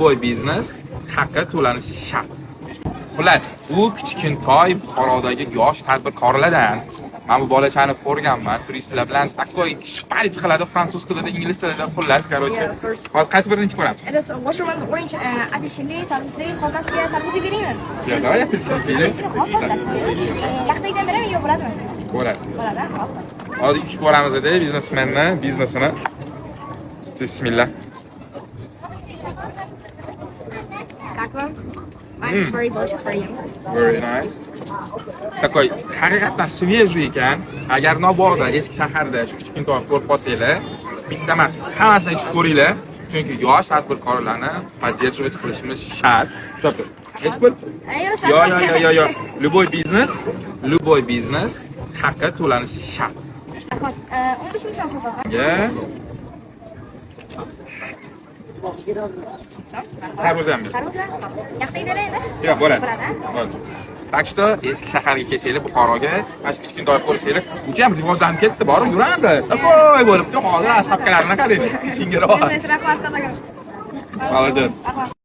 любой biznes haqqa to'lanishi shart. Xullas, bu kichkintoy Buxorodagi yosh tadbirkorlardan men bu bolachani ko'rganman, turistlar bilan takoy shparich qiladi fransuz tilida, ingliz tilida, xullas, короче. Hozir qaysi birini ko'ramiz? Washerman orange, apelsinli, tarvuzli, xohlasiga tarvuzli beraymi? Ya, давай apelsinli. Yaxtagidan berami yo bo'ladimi? Bo'ladi. Bo'ladi. Hozir ichib ko'ramiz edi biznesmenni, biznesini. Bismillah. Как вам? It's very delicious, very yummy. Very nice. Takoy haqiqatan свежий ekan. Agar Nobog'da eski shaharda shu kichkintoy ko'rib qolsanglar, bitta emas, hammasini ichib ko'ringlar. Chunki yosh tadbirkorlarni поддерживать qilishimiz shart. Chopdi. Hech bo'l. Yo. Любой biznes haqqa to'lanishi shart. Rahmat. 15 ming so'm sotadi. Ya. Tarvuzam. Tarvuzlar. Yaxtagidan beraymi? Yo'q, bo'ladi. Bo'ladi. Так что eski shaharga kelsanglar, Buxoroga, mana shu kichkintoy ko'rsanglar, u ham rivojlanib ketdi, borib yuradi. Takoy bo'libdi, hozir shapkalarni qarang. Shingirib. Rahmat, qadaga. Молодец.